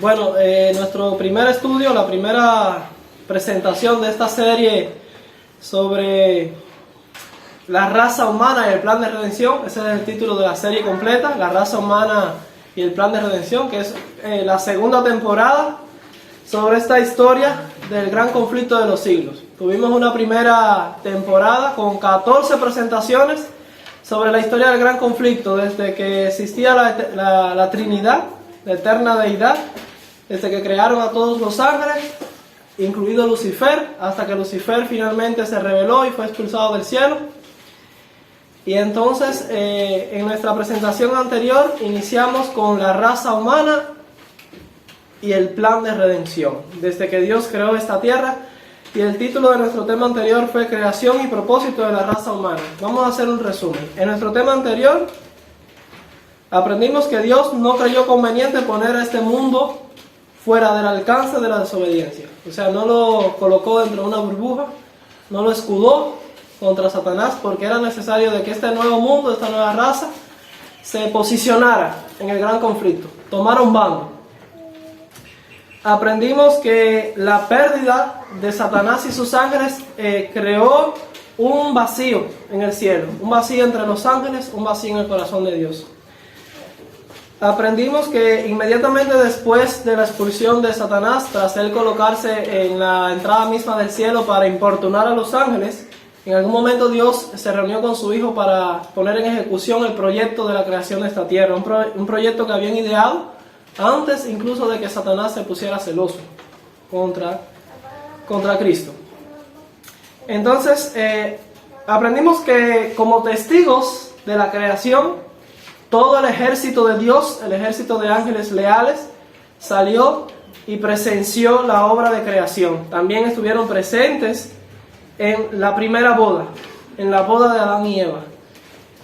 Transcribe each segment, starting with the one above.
Bueno, nuestro primer estudio, la primera presentación de esta serie sobre la raza humana y el plan de redención, ese es el título de la serie completa, la raza humana y el plan de redención, que es la segunda temporada sobre esta historia del gran conflicto de los siglos. Tuvimos una primera temporada con 14 presentaciones sobre la historia del gran conflicto, desde que existía la Trinidad, la eterna deidad, desde que crearon a todos los ángeles, incluido Lucifer, hasta que Lucifer finalmente se rebeló y fue expulsado del cielo. Y entonces, en nuestra presentación anterior, iniciamos con la raza humana y el plan de redención, desde que Dios creó esta tierra. Y el título de nuestro tema anterior fue Creación y propósito de la raza humana. Vamos a hacer un resumen. En nuestro tema anterior, aprendimos que Dios no creyó conveniente poner a este mundo fuera del alcance de la desobediencia. O sea, no lo colocó dentro de una burbuja, no lo escudó contra Satanás, porque era necesario de que este nuevo mundo, esta nueva raza, se posicionara en el gran conflicto, tomara un bando. Aprendimos que la pérdida de Satanás y sus ángeles creó un vacío en el cielo, un vacío entre los ángeles, un vacío en el corazón de Dios. Aprendimos que inmediatamente después de la expulsión de Satanás, tras él colocarse en la entrada misma del cielo para importunar a los ángeles, en algún momento Dios se reunió con su Hijo para poner en ejecución el proyecto de la creación de esta tierra, un proyecto que habían ideado antes incluso de que Satanás se pusiera celoso contra Cristo. Entonces, aprendimos que como testigos de la creación, todo el ejército de Dios, el ejército de ángeles leales, salió y presenció la obra de creación. También estuvieron presentes en la primera boda, en la boda de Adán y Eva.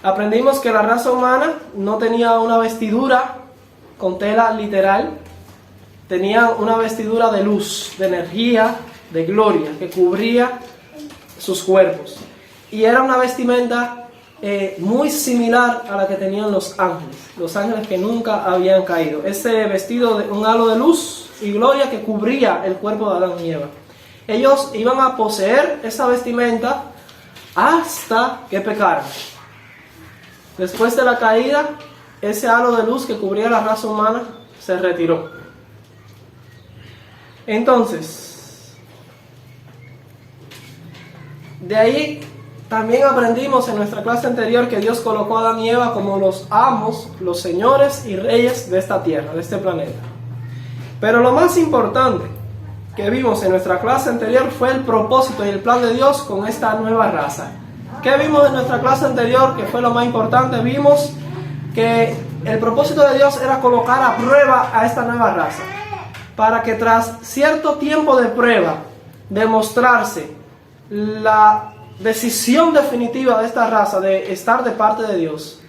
Aprendimos que la raza humana no tenía una vestidura con tela literal, tenía una vestidura de luz, de energía, de gloria, que cubría sus cuerpos. Y era una vestimenta muy similar a la que tenían los ángeles que nunca habían caído. Ese vestido de un halo de luz y gloria que cubría el cuerpo de Adán y Eva. Ellos iban a poseer esa vestimenta hasta que pecaran. Después de la caída, ese halo de luz que cubría la raza humana se retiró. Entonces, de ahí también aprendimos en nuestra clase anterior que Dios colocó a Adán y Eva como los amos, los señores y reyes de esta tierra, de este planeta. Pero lo más importante que vimos en nuestra clase anterior fue el propósito y el plan de Dios con esta nueva raza. ¿Qué vimos en nuestra clase anterior que fue lo más importante? Vimos que el propósito de Dios era colocar a prueba a esta nueva raza, para que tras cierto tiempo de prueba, demostrarse la decisión definitiva de esta raza de estar de parte de Dios.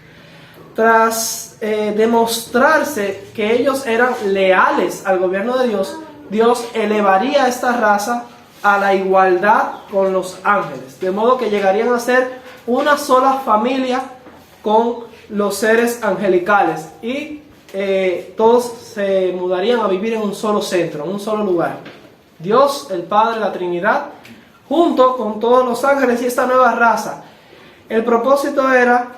Tras demostrarse que ellos eran leales al gobierno de Dios, Dios elevaría a esta raza a la igualdad con los ángeles, de modo que llegarían a ser una sola familia con los seres angelicales y todos se mudarían a vivir en un solo centro, en un solo lugar. Dios, el Padre, la Trinidad, junto con todos los ángeles y esta nueva raza. El propósito era,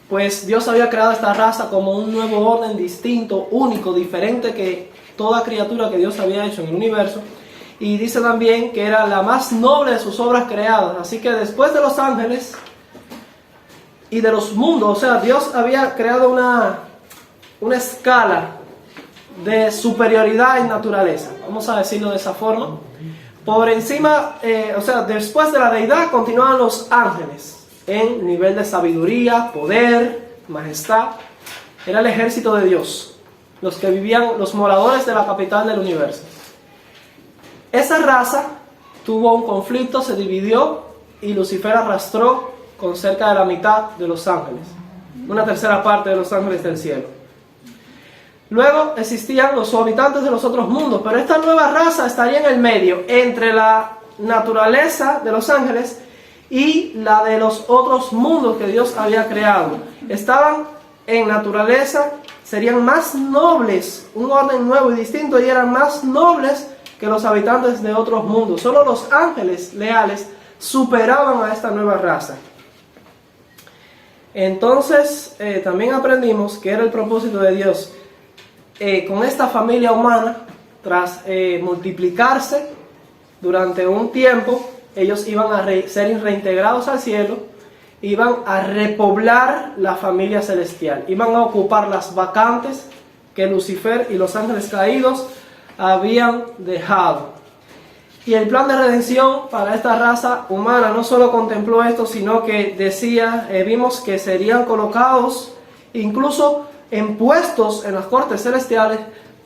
pues Dios había creado esta raza como un nuevo orden distinto, único, diferente que toda criatura que Dios había hecho en el universo. Y dice también que era la más noble de sus obras creadas. Así que después de los ángeles y de los mundos, o sea, Dios había creado una escala de superioridad en naturaleza, vamos a decirlo de esa forma. Por encima, o sea, después de la deidad continuaban los ángeles en nivel de sabiduría, poder, majestad. Era el ejército de Dios, los que vivían, los moradores de la capital del universo. Esa raza tuvo un conflicto, se dividió y Lucifer arrastró con cerca de la mitad de los ángeles, una tercera parte de los ángeles del cielo. Luego existían los habitantes de los otros mundos, pero esta nueva raza estaría en el medio, entre la naturaleza de los ángeles y la de los otros mundos que Dios había creado. Estaban en naturaleza serían más nobles, un orden nuevo y distinto, y eran más nobles que los habitantes de otros mundos. Solo los ángeles leales superaban a esta nueva raza. Entonces, también aprendimos que era el propósito de Dios con esta familia humana, tras multiplicarse durante un tiempo, ellos iban a ser reintegrados al cielo, iban a repoblar la familia celestial, iban a ocupar las vacantes que Lucifer y los ángeles caídos habían dejado. Y el plan de redención para esta raza humana no solo contempló esto, sino que decía, vimos que serían colocados incluso en puestos en las cortes celestiales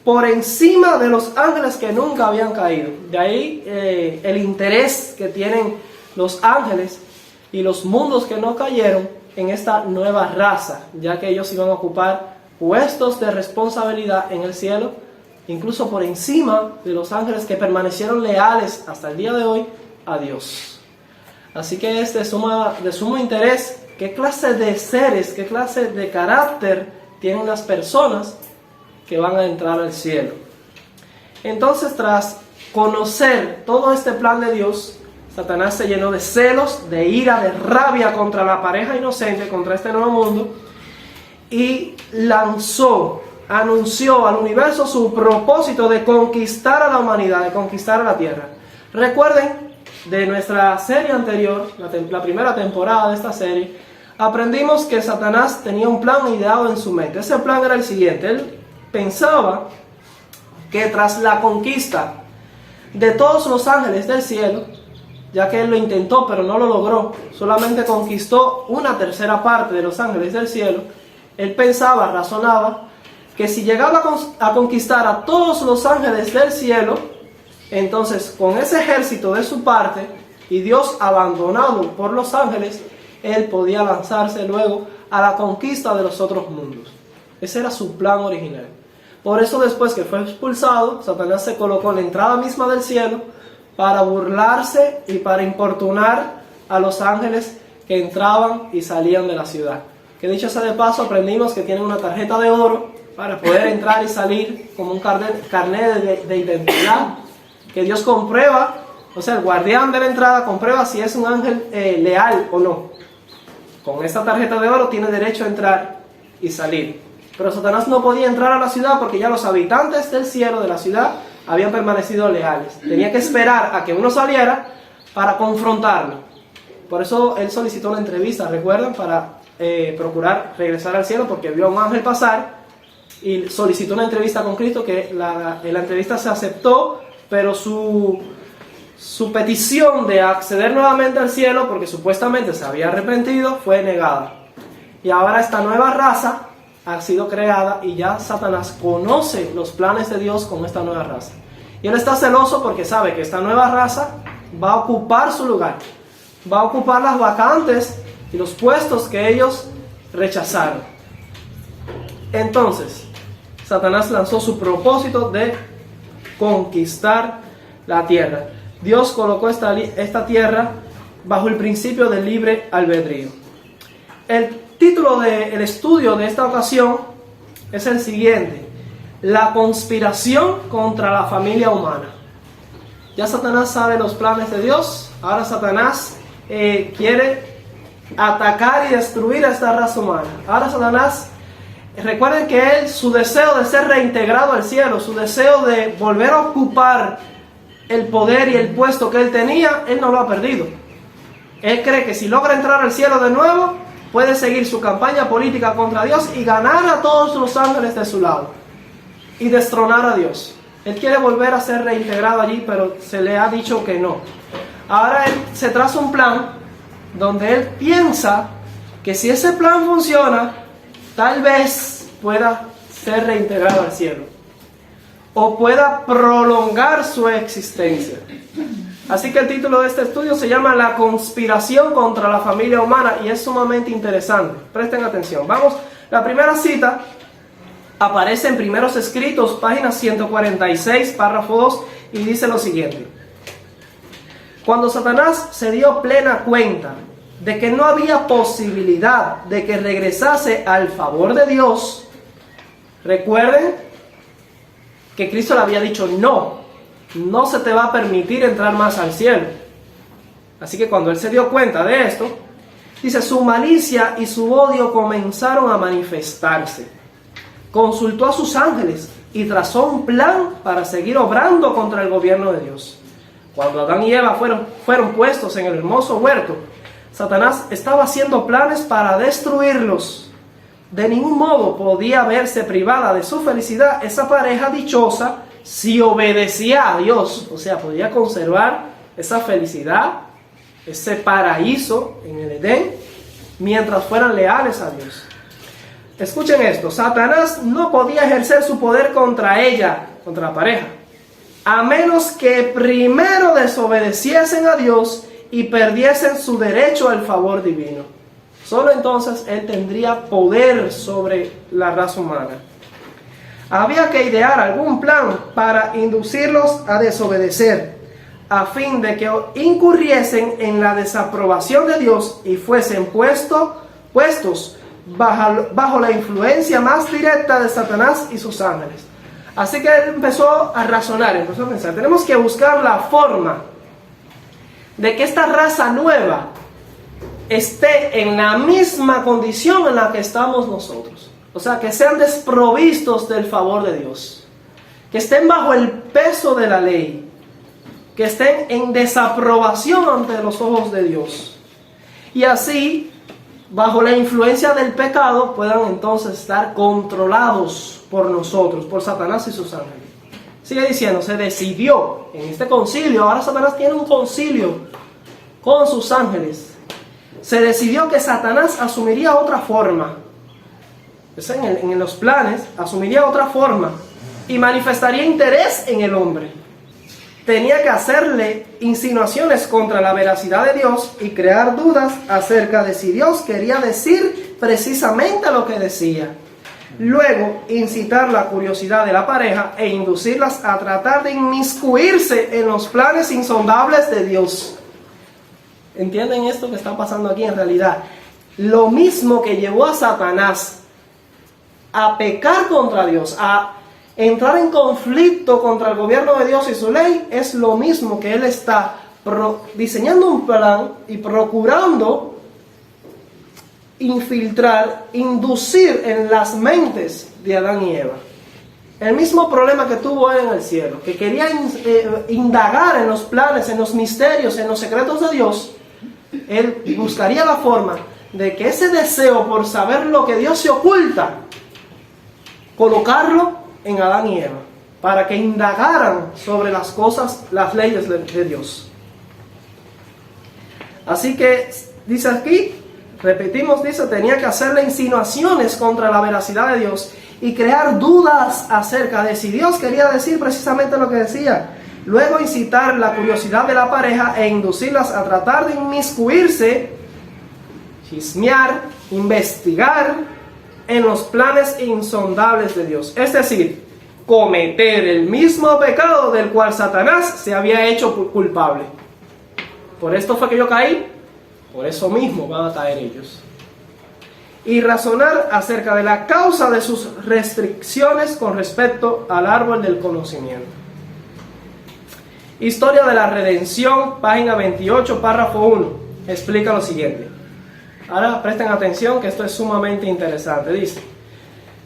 por encima de los ángeles que nunca habían caído. De ahí el interés que tienen los ángeles y los mundos que no cayeron en esta nueva raza, ya que ellos iban a ocupar puestos de responsabilidad en el cielo, incluso por encima de los ángeles que permanecieron leales hasta el día de hoy a Dios. Así que es de sumo interés qué clase de seres, qué clase de carácter tienen las personas que van a entrar al cielo. Entonces, tras conocer todo este plan de Dios, Satanás se llenó de celos, de ira, de rabia contra la pareja inocente, contra este nuevo mundo, y anunció al universo su propósito de conquistar a la humanidad, de conquistar a la tierra. Recuerden de nuestra serie anterior, la primera temporada de esta serie, aprendimos que Satanás tenía un plan ideado en su mente. Ese plan era el siguiente: él pensaba que tras la conquista de todos los ángeles del cielo, ya que él lo intentó pero no lo logró, solamente conquistó una tercera parte de los ángeles del cielo, él pensaba, razonaba, que si llegaba a conquistar a todos los ángeles del cielo, entonces con ese ejército de su parte y Dios abandonado por los ángeles, él podía lanzarse luego a la conquista de los otros mundos. Ese era su plan original. Por eso, después que fue expulsado, Satanás se colocó en la entrada misma del cielo para burlarse y para importunar a los ángeles que entraban y salían de la ciudad. Que dicho sea de paso, aprendimos que tienen una tarjeta de oro para poder entrar y salir como un carnet de identidad, que Dios comprueba, o sea, el guardián de la entrada comprueba si es un ángel leal o no. Con esta tarjeta de oro tiene derecho a entrar y salir. Pero Satanás no podía entrar a la ciudad porque ya los habitantes del cielo de la ciudad habían permanecido leales. Tenía que esperar a que uno saliera para confrontarlo. Por eso él solicitó una entrevista, ¿recuerdan? Para procurar regresar al cielo, porque vio a un ángel pasar y solicitó una entrevista con Cristo, que la entrevista se aceptó, pero su petición de acceder nuevamente al cielo, porque supuestamente se había arrepentido, fue negada. Y ahora esta nueva raza ha sido creada y ya Satanás conoce los planes de Dios con esta nueva raza. Y él está celoso porque sabe que esta nueva raza va a ocupar su lugar, va a ocupar las vacantes y los puestos que ellos rechazaron. Entonces, Satanás lanzó su propósito de conquistar la tierra. Dios colocó esta tierra bajo el principio del libre albedrío. El título del estudio de esta ocasión es el siguiente: la conspiración contra la familia humana. Ya Satanás sabe los planes de Dios. Ahora Satanás quiere atacar y destruir a esta raza humana. Ahora Satanás, recuerden que su deseo de ser reintegrado al cielo, su deseo de volver a ocupar el poder y el puesto que él tenía, él no lo ha perdido. Él cree que si logra entrar al cielo de nuevo, puede seguir su campaña política contra Dios y ganar a todos los ángeles de su lado y destronar a Dios. Él quiere volver a ser reintegrado allí, pero se le ha dicho que no. Ahora él se traza un plan donde él piensa que si ese plan funciona, tal vez pueda ser reintegrado al cielo o pueda prolongar su existencia. Así que el título de este estudio se llama La conspiración contra la familia humana, y es sumamente interesante. Presten atención. Vamos, la primera cita aparece en Primeros Escritos, página 146, párrafo 2, y dice lo siguiente: cuando Satanás se dio plena cuenta de que no había posibilidad de que regresase al favor de Dios, Recuerden que Cristo le había dicho no se te va a permitir entrar más al cielo. Así que cuando él se dio cuenta de esto, dice, su malicia y su odio comenzaron a manifestarse. Consultó a sus ángeles y trazó un plan para seguir obrando contra el gobierno de Dios. Cuando Adán y Eva fueron puestos en el hermoso huerto, Satanás estaba haciendo planes para destruirlos. De ningún modo podía verse privada de su felicidad esa pareja dichosa si obedecía a Dios. O sea, podía conservar esa felicidad, ese paraíso en el Edén, mientras fueran leales a Dios. Escuchen esto, Satanás no podía ejercer su poder contra ella, contra la pareja, a menos que primero desobedeciesen a Dios y perdiesen su derecho al favor divino. Solo entonces él tendría poder sobre la raza humana. Había que idear algún plan para inducirlos a desobedecer, a fin de que incurriesen en la desaprobación de Dios y fuesen puestos bajo la influencia más directa de Satanás y sus ángeles. Así que él empezó a razonar, empezó a pensar, tenemos que buscar la forma de que esta raza nueva esté en la misma condición en la que estamos nosotros. O sea, que sean desprovistos del favor de Dios, que estén bajo el peso de la ley, que estén en desaprobación ante los ojos de Dios. Y así, bajo la influencia del pecado, puedan entonces estar controlados por nosotros, por Satanás y sus ángeles. Sigue diciendo, se decidió en este concilio, ahora Satanás tiene un concilio con sus ángeles. Se decidió que Satanás asumiría otra forma. En los planes, asumiría otra forma y manifestaría interés en el hombre. Tenía que hacerle insinuaciones contra la veracidad de Dios y crear dudas acerca de si Dios quería decir precisamente lo que decía. Luego, incitar la curiosidad de la pareja e inducirlas a tratar de inmiscuirse en los planes insondables de Dios. ¿Entienden esto que está pasando aquí en realidad? Lo mismo que llevó a Satanás a pecar contra Dios, a entrar en conflicto contra el gobierno de Dios y su ley, es lo mismo que él está diseñando un plan y procurando infiltrar, inducir en las mentes de Adán y Eva. El mismo problema que tuvo él en el cielo, que quería indagar en los planes, en los misterios, en los secretos de Dios. Él buscaría la forma de que ese deseo por saber lo que Dios se oculta, colocarlo en Adán y Eva, para que indagaran sobre las cosas, las leyes de Dios. Así que, dice aquí, repetimos, dice, tenía que hacerle insinuaciones contra la veracidad de Dios y crear dudas acerca de si Dios quería decir precisamente lo que decía. Luego incitar la curiosidad de la pareja e inducirlas a tratar de inmiscuirse, chismear, investigar en los planes insondables de Dios. Es decir, cometer el mismo pecado del cual Satanás se había hecho culpable. Por esto fue que yo caí, por eso mismo van a caer ellos. Y razonar acerca de la causa de sus restricciones con respecto al árbol del conocimiento. Historia de la redención, página 28, párrafo 1, explica lo siguiente. Ahora presten atención que esto es sumamente interesante. Dice,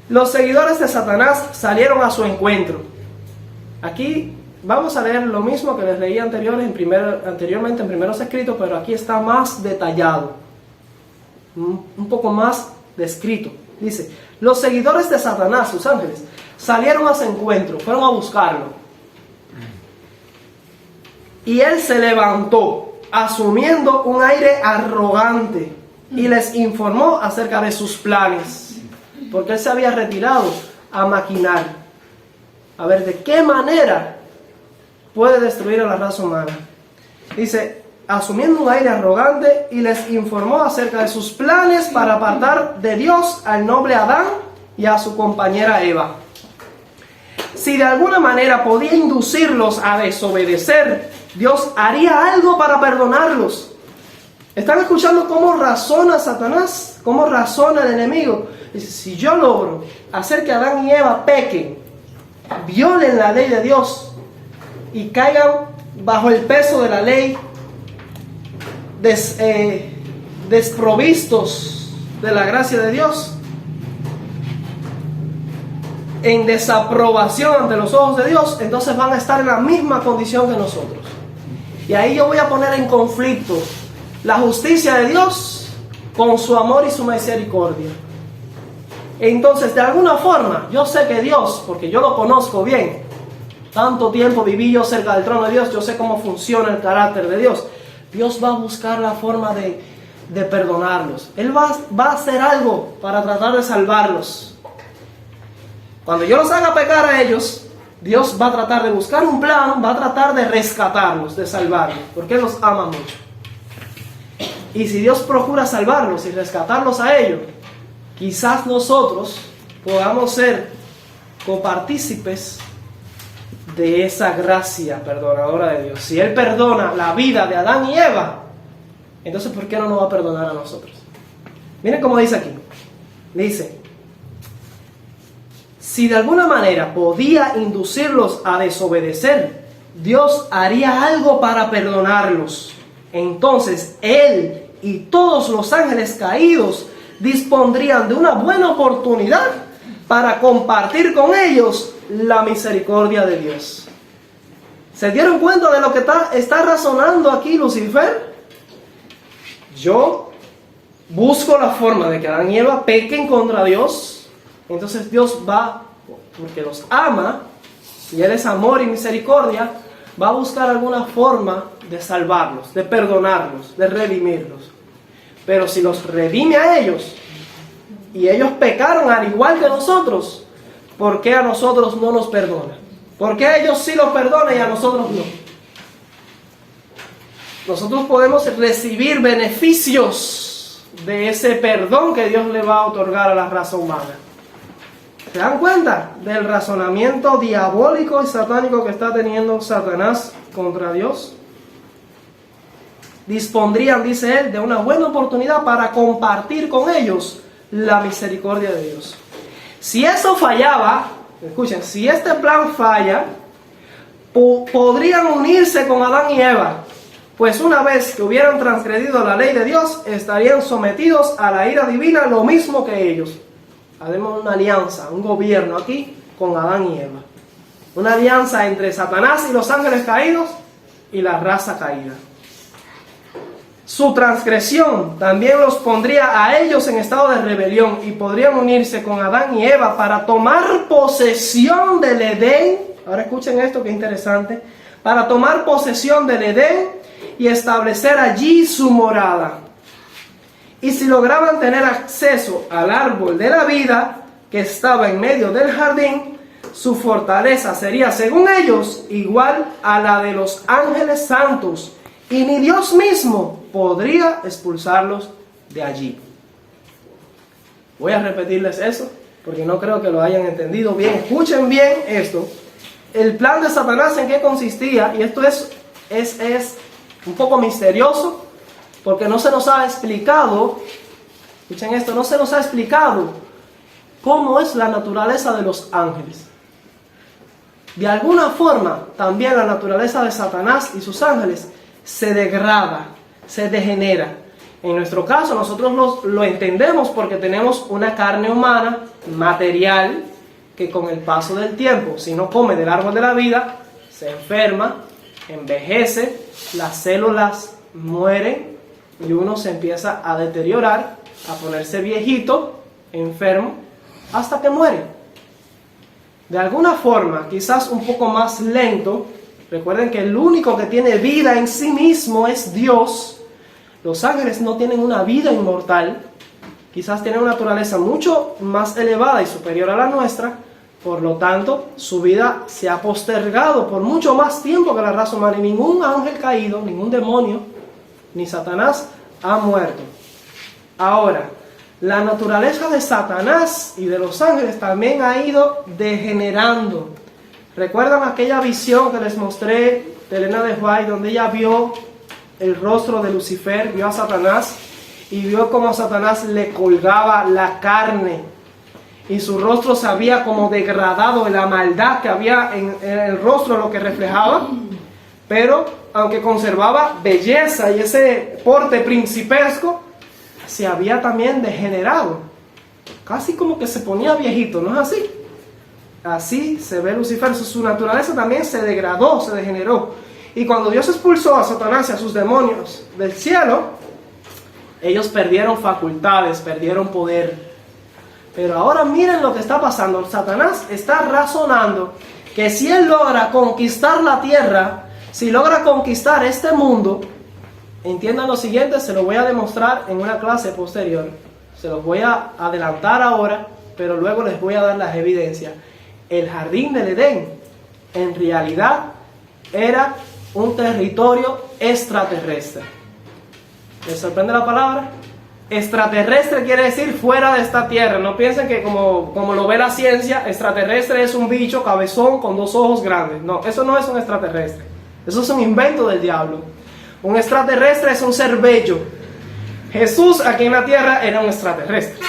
los seguidores de Satanás salieron a su encuentro. Aquí vamos a leer lo mismo que les leí anteriormente en primeros escritos, pero aquí está más detallado, un poco más descrito. Dice, los seguidores de Satanás, sus ángeles, salieron a su encuentro, fueron a buscarlo. Y él se levantó, asumiendo un aire arrogante, y les informó acerca de sus planes, porque él se había retirado a maquinar, a ver de qué manera puede destruir a la raza humana. Dice, asumiendo un aire arrogante, y les informó acerca de sus planes para apartar de Dios al noble Adán y a su compañera Eva. Si de alguna manera podía inducirlos a desobedecer, Dios haría algo para perdonarlos. ¿Están escuchando cómo razona Satanás? ¿Cómo razona el enemigo? Dice, si yo logro hacer que Adán y Eva pequen, violen la ley de Dios y caigan bajo el peso de la ley, desprovistos de la gracia de Dios, en desaprobación ante los ojos de Dios, entonces van a estar en la misma condición que nosotros. Y ahí yo voy a poner en conflicto la justicia de Dios con su amor y su misericordia. Entonces, de alguna forma, yo sé que Dios, porque yo lo conozco bien, tanto tiempo viví yo cerca del trono de Dios, yo sé cómo funciona el carácter de Dios. Dios va a buscar la forma de perdonarlos. Él va a hacer algo para tratar de salvarlos. Cuando yo los haga pecar a ellos, Dios va a tratar de buscar un plan, va a tratar de rescatarlos, de salvarlos, porque Él los ama mucho. Y si Dios procura salvarlos y rescatarlos a ellos, quizás nosotros podamos ser copartícipes de esa gracia perdonadora de Dios. Si Él perdona la vida de Adán y Eva, entonces ¿por qué no nos va a perdonar a nosotros? Miren cómo dice aquí. Dice: si de alguna manera podía inducirlos a desobedecer, Dios haría algo para perdonarlos. Entonces Él y todos los ángeles caídos dispondrían de una buena oportunidad para compartir con ellos la misericordia de Dios. ¿Se dieron cuenta de lo que está razonando aquí Lucifer? Yo busco la forma de que Adán y Eva pequen contra Dios. Entonces Dios va, porque los ama, y Él es amor y misericordia, va a buscar alguna forma de salvarlos, de perdonarlos, de redimirlos. Pero si los redime a ellos, y ellos pecaron al igual que nosotros, ¿por qué a nosotros no nos perdona? ¿Por qué a ellos sí los perdona y a nosotros no? Nosotros podemos recibir beneficios de ese perdón que Dios le va a otorgar a la raza humana. ¿Se dan cuenta del razonamiento diabólico y satánico que está teniendo Satanás contra Dios? Dispondrían, dice él, de una buena oportunidad para compartir con ellos la misericordia de Dios. Si eso fallaba, escuchen, si este plan falla, podrían unirse con Adán y Eva, pues una vez que hubieran transgredido la ley de Dios, estarían sometidos a la ira divina lo mismo que ellos. Haremos una alianza, un gobierno aquí con Adán y Eva. Una alianza entre Satanás y los ángeles caídos y la raza caída. Su transgresión también los pondría a ellos en estado de rebelión y podrían unirse con Adán y Eva para tomar posesión del Edén. Ahora escuchen esto que interesante. Para tomar posesión del Edén y establecer allí su morada. Y si lograban tener acceso al árbol de la vida que estaba en medio del jardín, su fortaleza sería, según ellos, igual a la de los ángeles santos. Y ni Dios mismo podría expulsarlos de allí. Voy a repetirles eso, porque no creo que lo hayan entendido bien. Escuchen bien esto. El plan de Satanás, ¿en qué consistía? Y esto es un poco misterioso, porque no se nos ha explicado, escuchen esto, no se nos ha explicado cómo es la naturaleza de los ángeles. De alguna forma, también la naturaleza de Satanás y sus ángeles se degrada, se degenera. En nuestro caso, nosotros lo entendemos porque tenemos una carne humana, material, que con el paso del tiempo, si no come del árbol de la vida, se enferma, envejece, las células mueren, y uno se empieza a deteriorar, a ponerse viejito, enfermo, hasta que muere. De alguna forma, quizás un poco más lento. Recuerden que el único que tiene vida en sí mismo es Dios. Los ángeles no tienen una vida inmortal. Quizás tienen una naturaleza mucho más elevada y superior a la nuestra. Por lo tanto, su vida se ha postergado por mucho más tiempo que la raza humana. Y ningún ángel caído, ningún demonio, ni Satanás ha muerto. Ahora, la naturaleza de Satanás y de los ángeles también ha ido degenerando. ¿Recuerdan aquella visión que les mostré de Elena de White, donde ella vio el rostro de Lucifer, vio a Satanás y vio cómo Satanás le colgaba la carne y su rostro se había como degradado de la maldad que había en el rostro, lo que reflejaba, pero aunque conservaba belleza y ese porte principesco, se había también degenerado, casi como que se ponía viejito, ¿no es así? Así se ve Lucifer, su naturaleza también se degradó, se degeneró. Y cuando Dios expulsó a Satanás y a sus demonios del cielo, ellos perdieron facultades, perdieron poder. Pero ahora miren lo que está pasando. Satanás está razonando que si él logra conquistar la tierra, si logra conquistar este mundo, entiendan lo siguiente, se lo voy a demostrar en una clase posterior. Se los voy a adelantar ahora, pero luego les voy a dar las evidencias. El jardín del Edén, en realidad, era un territorio extraterrestre. ¿Les sorprende la palabra? Extraterrestre quiere decir fuera de esta tierra. No piensen que como lo ve la ciencia, extraterrestre es un bicho cabezón con 2 ojos grandes. No, eso no es un extraterrestre. Eso es un invento del diablo. Un extraterrestre es un ser bello. Jesús aquí en la tierra era un extraterrestre.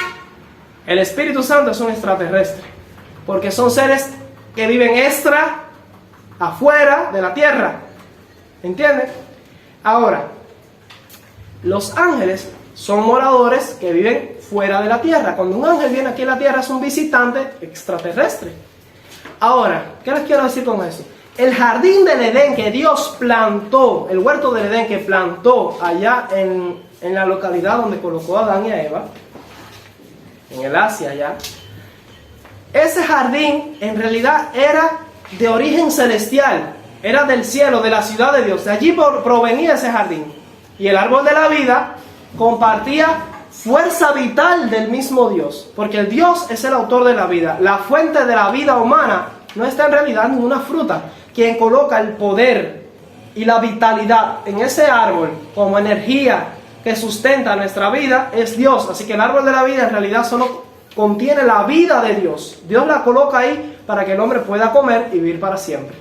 El Espíritu Santo es un extraterrestre. Porque son seres que viven afuera de la tierra. ¿Entienden? Ahora, los ángeles son moradores que viven fuera de la tierra. Cuando un ángel viene aquí a la tierra es un visitante extraterrestre. Ahora, ¿qué les quiero decir con eso? El jardín del Edén que Dios plantó, el huerto del Edén que plantó allá en la localidad donde colocó a Adán y a Eva, en el Asia allá, ese jardín en realidad era de origen celestial, era del cielo, de la ciudad de Dios. De allí provenía ese jardín. Y el árbol de la vida compartía fuerza vital del mismo Dios, porque el Dios es el autor de la vida. La fuente de la vida humana no está en realidad en una fruta. Quien coloca el poder y la vitalidad en ese árbol como energía que sustenta nuestra vida es Dios. Así que el árbol de la vida en realidad solo contiene la vida de Dios. Dios la coloca ahí para que el hombre pueda comer y vivir para siempre.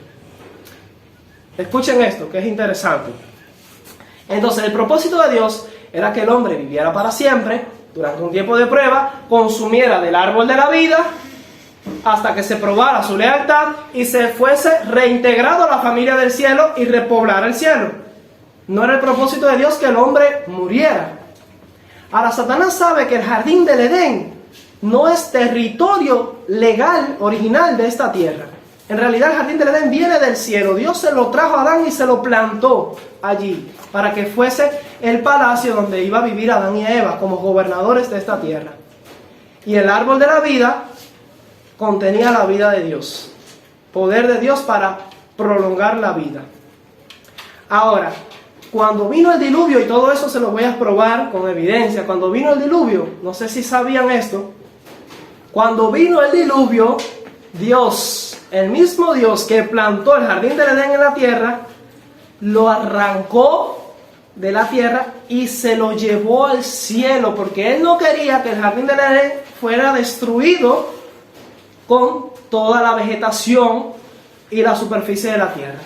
Escuchen esto, que es interesante. Entonces, el propósito de Dios era que el hombre viviera para siempre, durante un tiempo de prueba, consumiera del árbol de la vida, hasta que se probara su lealtad y se fuese reintegrado a la familia del cielo y repoblara el cielo. No era el propósito de Dios que el hombre muriera. Ahora, Satanás sabe que el jardín del Edén no es territorio legal, original de esta tierra. En realidad el jardín del Edén viene del cielo. Dios se lo trajo a Adán y se lo plantó allí, para que fuese el palacio donde iba a vivir Adán y Eva como gobernadores de esta tierra. Y el árbol de la vida contenía la vida de Dios, poder de Dios para prolongar la vida. Ahora, cuando vino el diluvio, y todo eso se lo voy a probar con evidencia, cuando vino el diluvio, no sé si sabían esto, cuando vino el diluvio, Dios, el mismo Dios que plantó el jardín del Edén en la tierra, lo arrancó de la tierra y se lo llevó al cielo, porque Él no quería que el jardín del Edén fuera destruido con toda la vegetación y la superficie de la tierra.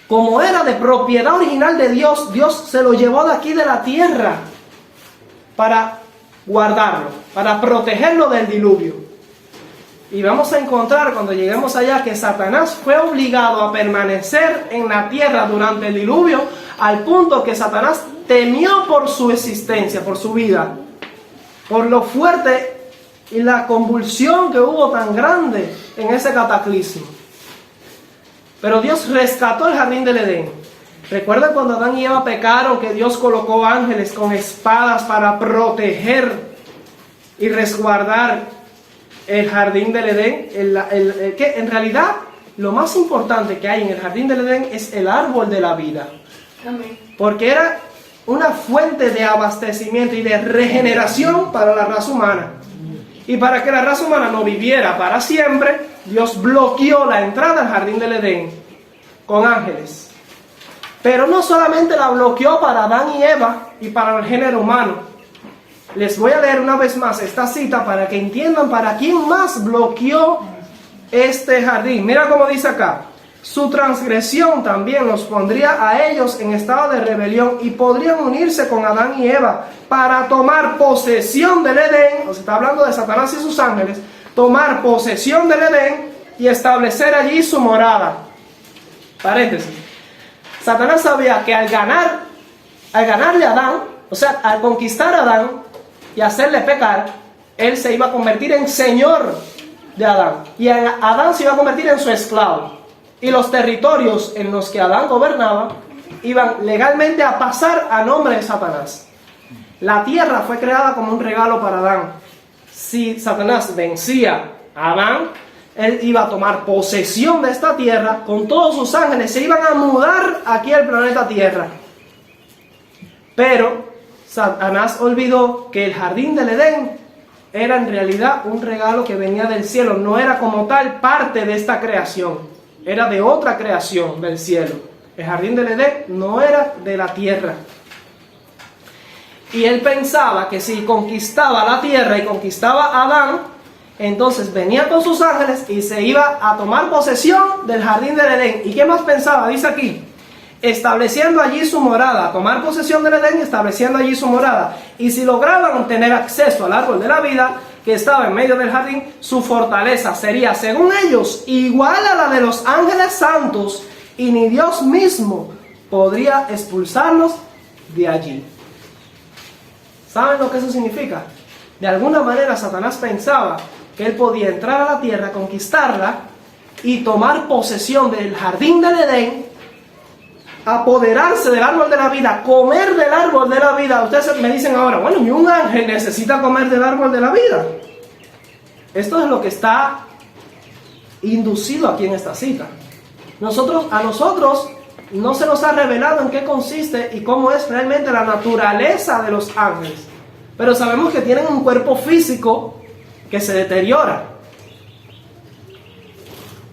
Como era de propiedad original de Dios, Dios se lo llevó de aquí de la tierra para guardarlo, para protegerlo del diluvio. Y vamos a encontrar cuando lleguemos allá que Satanás fue obligado a permanecer en la tierra durante el diluvio, al punto que Satanás temió por su existencia, por su vida, por lo fuerte y la convulsión que hubo tan grande en ese cataclismo. Pero Dios rescató el jardín del Edén. ¿Recuerdan cuando Adán y Eva pecaron, que Dios colocó ángeles con espadas para proteger y resguardar el jardín del Edén? Que en realidad lo más importante que hay en el jardín del Edén es el árbol de la vida. Amén. Porque era una fuente de abastecimiento y de regeneración para la raza humana. Y para que la raza humana no viviera para siempre, Dios bloqueó la entrada al jardín del Edén con ángeles. Pero no solamente la bloqueó para Adán y Eva y para el género humano. Les voy a leer una vez más esta cita para que entiendan para quién más bloqueó este jardín. Mira cómo dice acá: su transgresión también los pondría a ellos en estado de rebelión y podrían unirse con Adán y Eva para tomar posesión del Edén. O sea, está hablando de Satanás y sus ángeles, tomar posesión del Edén y establecer allí su morada. Paréntesis. Satanás sabía que al ganarle a Adán, o sea, al conquistar a Adán y hacerle pecar, él se iba a convertir en señor de Adán. Y Adán se iba a convertir en su esclavo. Y los territorios en los que Adán gobernaba iban legalmente a pasar a nombre de Satanás. La tierra fue creada como un regalo para Adán. Si Satanás vencía a Adán, él iba a tomar posesión de esta tierra con todos sus ángeles. Se iban a mudar aquí al planeta Tierra. Pero Satanás olvidó que el jardín del Edén era en realidad un regalo que venía del cielo. No era como tal parte de esta creación. Era de otra creación del cielo. El jardín del Edén no era de la tierra. Y él pensaba que si conquistaba la tierra y conquistaba a Adán, entonces venía con sus ángeles y se iba a tomar posesión del jardín del Edén. ¿Y qué más pensaba? Dice aquí, estableciendo allí su morada, tomar posesión del Edén y estableciendo allí su morada. Y si lograban tener acceso al árbol de la vida, que estaba en medio del jardín, su fortaleza sería, según ellos, igual a la de los ángeles santos, y ni Dios mismo podría expulsarlos de allí. ¿Saben lo que eso significa? De alguna manera Satanás pensaba que él podía entrar a la tierra, conquistarla y tomar posesión del jardín del Edén, apoderarse del árbol de la vida, comer del árbol de la vida. Ustedes me dicen ahora, bueno, ¿y un ángel necesita comer del árbol de la vida? Esto es lo que está inducido aquí en esta cita. A nosotros no se nos ha revelado en qué consiste y cómo es realmente la naturaleza de los ángeles. Pero sabemos que tienen un cuerpo físico que se deteriora.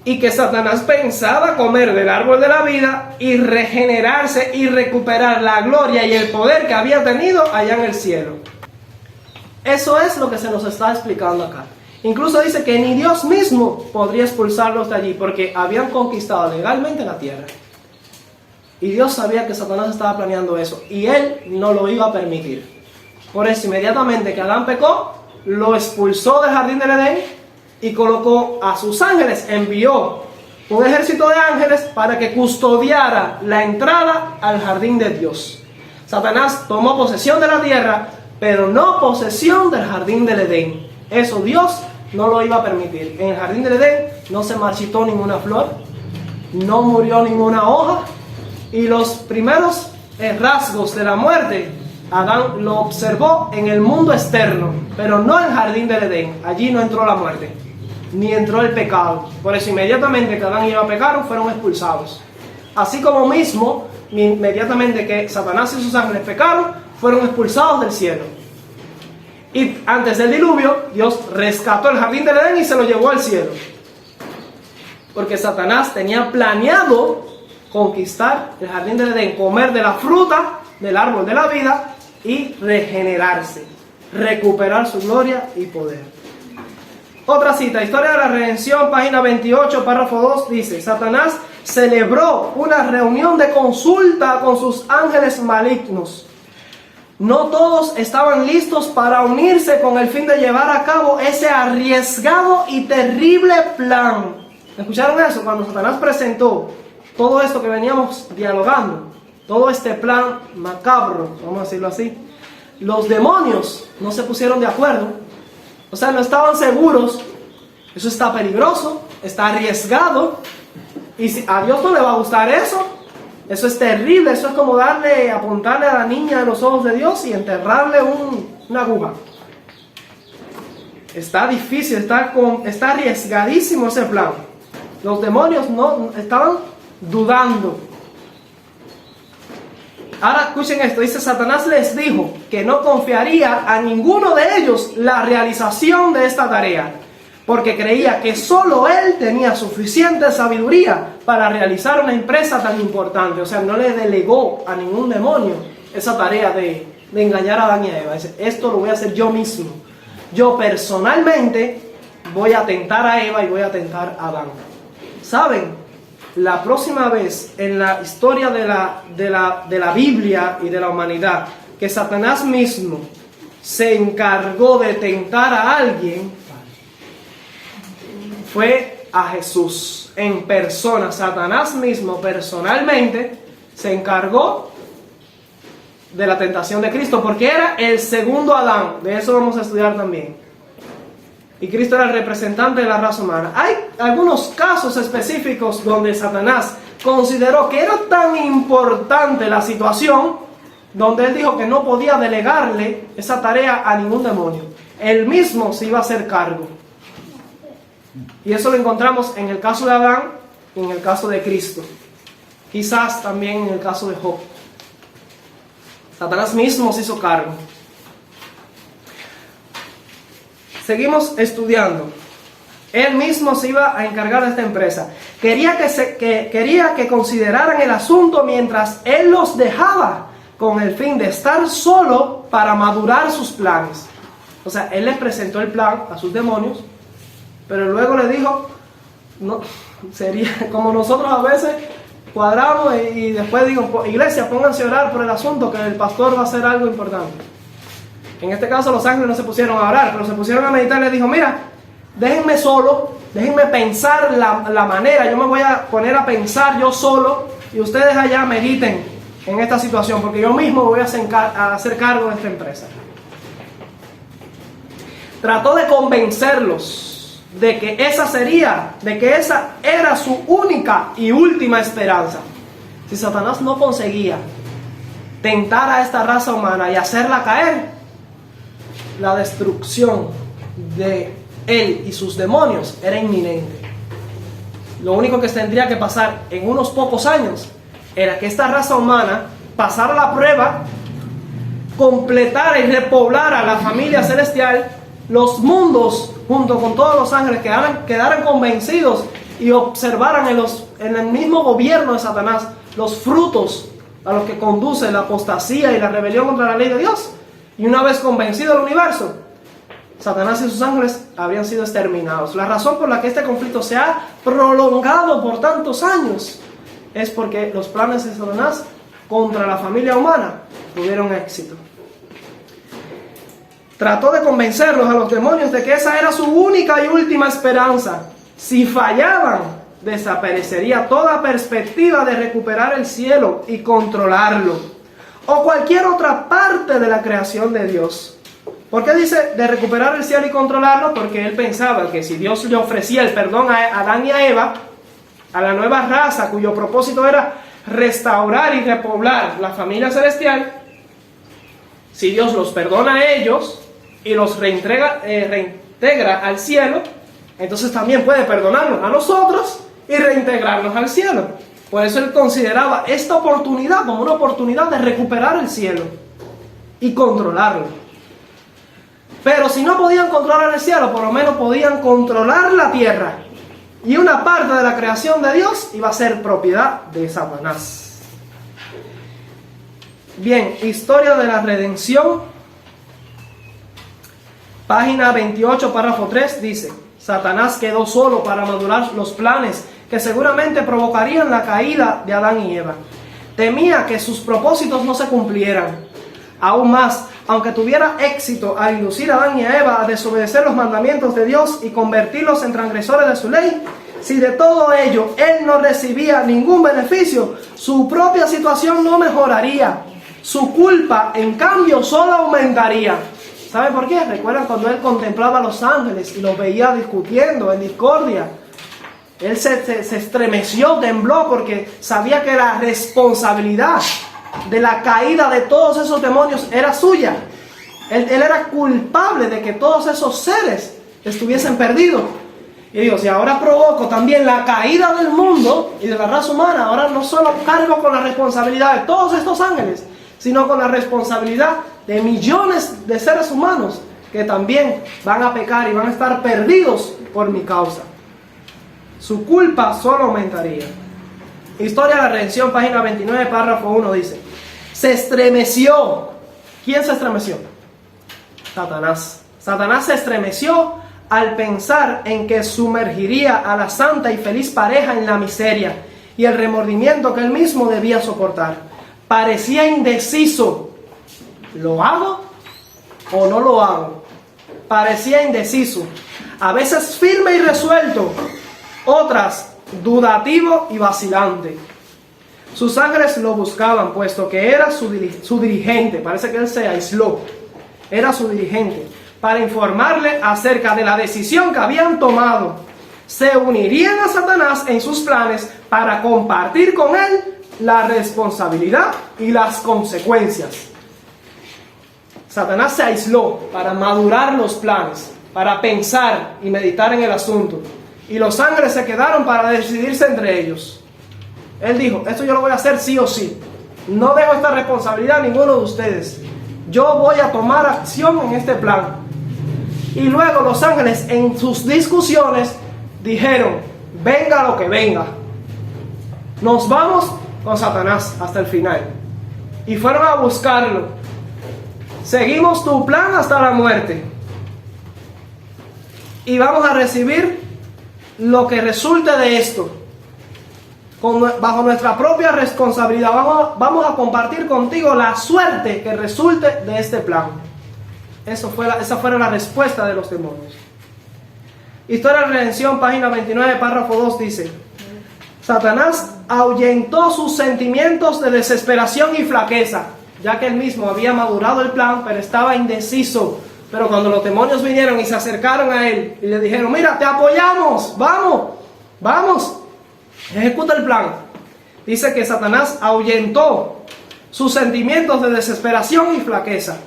Y que Satanás pensaba comer del árbol de la vida y regenerarse y recuperar la gloria y el poder que había tenido allá en el cielo. Eso es lo que se nos está explicando acá. Incluso dice que ni Dios mismo podría expulsarlos de allí porque habían conquistado legalmente la tierra. Y Dios sabía que Satanás estaba planeando eso y él no lo iba a permitir. Por eso inmediatamente que Adán pecó, lo expulsó del jardín del Edén y colocó a sus ángeles, envió un ejército de ángeles para que custodiara la entrada al jardín de Dios. Satanás tomó posesión de la tierra, pero no posesión del jardín del Edén. Eso Dios no lo iba a permitir. En el jardín del Edén no se marchitó ninguna flor, no murió ninguna hoja, y los primeros rasgos de la muerte Adán lo observó en el mundo externo, pero no en el jardín del Edén. Allí no entró la muerte, ni entró el pecado. Por eso inmediatamente que Adán y Eva pecaron, fueron expulsados. Así como mismo, inmediatamente que Satanás y sus ángeles pecaron, fueron expulsados del cielo. Y antes del diluvio, Dios rescató el jardín del Edén y se lo llevó al cielo. Porque Satanás tenía planeado conquistar el jardín del Edén, comer de la fruta del árbol de la vida y regenerarse, recuperar su gloria y poder. Otra cita, Historia de la Redención, página 28, párrafo 2, dice: Satanás celebró una reunión de consulta con sus ángeles malignos. No todos estaban listos para unirse con el fin de llevar a cabo ese arriesgado y terrible plan. ¿Escucharon eso? Cuando Satanás presentó todo esto que veníamos dialogando, todo este plan macabro, vamos a decirlo así, los demonios no se pusieron de acuerdo. O sea, no estaban seguros. Eso está peligroso, está arriesgado. Y si a Dios no le va a gustar eso, eso es terrible. Eso es como apuntarle a la niña en los ojos de Dios y enterrarle una aguja. Está difícil, está arriesgadísimo ese plan. Los demonios no estaban dudando. Ahora escuchen esto, dice: Satanás les dijo que no confiaría a ninguno de ellos la realización de esta tarea, porque creía que solo él tenía suficiente sabiduría para realizar una empresa tan importante. O sea, no le delegó a ningún demonio esa tarea de engañar a Adán y a Eva. Dice: esto lo voy a hacer yo mismo. Yo personalmente voy a tentar a Eva y voy a tentar a Adán. ¿Saben? La próxima vez en la historia de la Biblia y de la humanidad que Satanás mismo se encargó de tentar a alguien, fue a Jesús en persona. Satanás mismo personalmente se encargó de la tentación de Cristo, porque era el segundo Adán. De eso vamos a estudiar también. Y Cristo era el representante de la raza humana. Hay algunos casos específicos donde Satanás consideró que era tan importante la situación, donde él dijo que no podía delegarle esa tarea a ningún demonio. Él mismo se iba a hacer cargo. Y eso lo encontramos en el caso de Adán y en el caso de Cristo. Quizás también en el caso de Job. Satanás mismo se hizo cargo. Seguimos estudiando. Él mismo se iba a encargar de esta empresa. Quería que consideraran el asunto mientras él los dejaba, con el fin de estar solo para madurar sus planes. O sea, él les presentó el plan a sus demonios, pero luego le dijo, no, sería como nosotros a veces cuadramos y después digo, iglesia, pónganse a orar por el asunto, que el pastor va a hacer algo importante. En este caso los ángeles no se pusieron a orar, pero se pusieron a meditar y le dijo, mira, déjenme solo, déjenme pensar la manera, yo me voy a poner a pensar yo solo y ustedes allá mediten en esta situación, porque yo mismo voy a hacer cargo de esta empresa. Trató de convencerlos de que esa era su única y última esperanza. Si Satanás no conseguía tentar a esta raza humana y hacerla caer, la destrucción de él y sus demonios era inminente. Lo único que tendría que pasar en unos pocos años era que esta raza humana pasara la prueba, completara y repoblara la familia celestial, los mundos junto con todos los ángeles quedaran convencidos y observaran en el mismo gobierno de Satanás los frutos a los que conduce la apostasía y la rebelión contra la ley de Dios. Y una vez convencido el universo, Satanás y sus ángeles habrían sido exterminados. La razón por la que este conflicto se ha prolongado por tantos años es porque los planes de Satanás contra la familia humana tuvieron éxito. Trató de convencerlos a los demonios de que esa era su única y última esperanza. Si fallaban, desaparecería toda perspectiva de recuperar el cielo y controlarlo, o cualquier otra parte de la creación de Dios. ¿Por qué dice de recuperar el cielo y controlarlo? Porque él pensaba que si Dios le ofrecía el perdón a Adán y a Eva, a la nueva raza cuyo propósito era restaurar y repoblar la familia celestial, si Dios los perdona a ellos y los reintegra al cielo, entonces también puede perdonarnos a nosotros y reintegrarnos al cielo. Por eso él consideraba esta oportunidad como una oportunidad de recuperar el cielo y controlarlo. Pero si no podían controlar el cielo, por lo menos podían controlar la tierra. Y una parte de la creación de Dios iba a ser propiedad de Satanás. Bien, historia de la redención. Página 28, párrafo 3, dice: Satanás quedó solo para madurar los planes que seguramente provocarían la caída de Adán y Eva. Temía que sus propósitos no se cumplieran. Aún más, aunque tuviera éxito al inducir a Adán y a Eva a desobedecer los mandamientos de Dios y convertirlos en transgresores de su ley, si de todo ello él no recibía ningún beneficio, su propia situación no mejoraría. Su culpa, en cambio, solo aumentaría. ¿Sabe por qué? ¿Recuerdan cuando él contemplaba a los ángeles y los veía discutiendo en discordia? Él se estremeció, tembló, porque sabía que la responsabilidad de la caída de todos esos demonios era suya. Él era culpable de que todos esos seres estuviesen perdidos. Y digo, si ahora provoco también la caída del mundo y de la raza humana, ahora no solo cargo con la responsabilidad de todos estos ángeles, sino con la responsabilidad de millones de seres humanos que también van a pecar y van a estar perdidos por mi causa. Su culpa solo aumentaría. Historia de la redención, página 29, párrafo 1, dice: se estremeció. ¿Quién se estremeció? Satanás. Satanás se estremeció al pensar en que sumergiría a la santa y feliz pareja en la miseria y el remordimiento que él mismo debía soportar. Parecía indeciso. ¿Lo hago o no lo hago? Parecía indeciso. A veces firme y resuelto, otras dudativo y vacilante. Sus ángeles lo buscaban, puesto que era su dirigente. Parece que él se aisló. Era su dirigente, para informarle acerca de la decisión que habían tomado. Se unirían a Satanás en sus planes para compartir con él la responsabilidad y las consecuencias. Satanás se aisló para madurar los planes, para pensar y meditar en el asunto. Y los ángeles se quedaron para decidirse entre ellos. Él dijo, esto yo lo voy a hacer sí o sí. No dejo esta responsabilidad a ninguno de ustedes. Yo voy a tomar acción en este plan. Y luego los ángeles en sus discusiones dijeron, venga lo que venga. Nos vamos con Satanás hasta el final. Y fueron a buscarlo. Seguimos tu plan hasta la muerte. Y vamos a recibir lo que resulte de esto. Bajo nuestra propia responsabilidad. Vamos a compartir contigo la suerte que resulte de este plan. Esa fue la respuesta de los demonios. Historia de Redención, página 29, párrafo 2 dice: Satanás ahuyentó sus sentimientos de desesperación y flaqueza, ya que él mismo había madurado el plan, pero estaba indeciso. Pero cuando los demonios vinieron y se acercaron a él y le dijeron, mira, te apoyamos, vamos, ejecuta el plan. Dice que Satanás ahuyentó sus sentimientos de desesperación y flaqueza.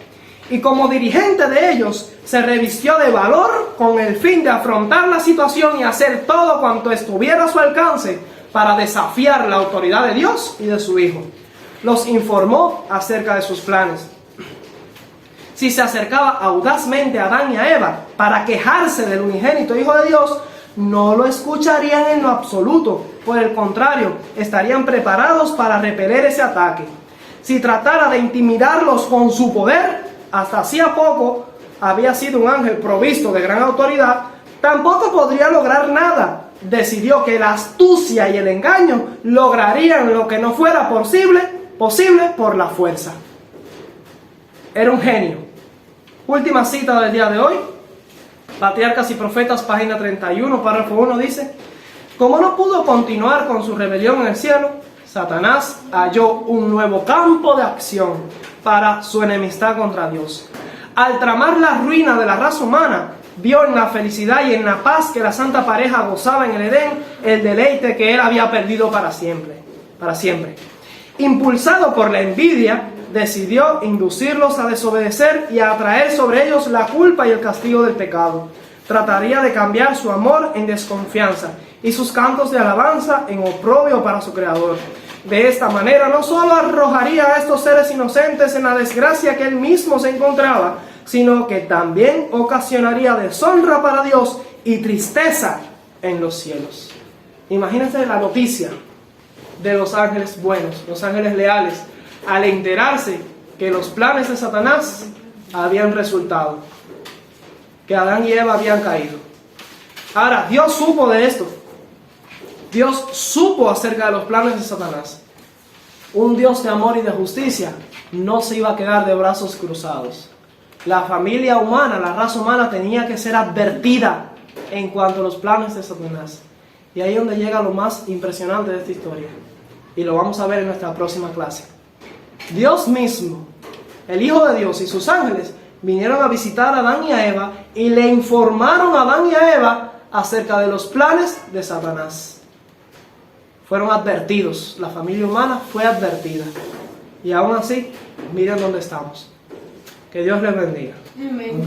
Y como dirigente de ellos, se revistió de valor con el fin de afrontar la situación y hacer todo cuanto estuviera a su alcance para desafiar la autoridad de Dios y de su Hijo. Los informó acerca de sus planes. Si se acercaba audazmente a Adán y a Eva para quejarse del unigénito Hijo de Dios, no lo escucharían en lo absoluto. Por el contrario, estarían preparados para repeler ese ataque. Si tratara de intimidarlos con su poder, hasta hacía poco había sido un ángel provisto de gran autoridad, tampoco podría lograr nada. Decidió que la astucia y el engaño lograrían lo que no fuera posible por la fuerza. Era un genio. Última cita del día de hoy. Patriarcas y Profetas, página 31, párrafo 1 dice: como no pudo continuar con su rebelión en el cielo, Satanás halló un nuevo campo de acción para su enemistad contra Dios. Al tramar la ruina de la raza humana, vio en la felicidad y en la paz que la santa pareja gozaba en el Edén el deleite que él había perdido para siempre. Impulsado por la envidia, decidió inducirlos a desobedecer y a atraer sobre ellos la culpa y el castigo del pecado. Trataría de cambiar su amor en desconfianza y sus cantos de alabanza en oprobio para su Creador. De esta manera no solo arrojaría a estos seres inocentes en la desgracia que él mismo se encontraba, sino que también ocasionaría deshonra para Dios y tristeza en los cielos. Imagínense la noticia de los ángeles buenos, los ángeles leales, al enterarse que los planes de Satanás habían resultado, que Adán y Eva habían caído. Ahora, Dios supo de esto. Dios supo acerca de los planes de Satanás. Un Dios de amor y de justicia no se iba a quedar de brazos cruzados. La familia humana, la raza humana tenía que ser advertida en cuanto a los planes de Satanás. Y ahí es donde llega lo más impresionante de esta historia. Y lo vamos a ver en nuestra próxima clase. Dios mismo, el Hijo de Dios y sus ángeles vinieron a visitar a Adán y a Eva y le informaron a Adán y a Eva acerca de los planes de Satanás. Fueron advertidos, la familia humana fue advertida. Y aún así, miren dónde estamos. Que Dios les bendiga. Amén.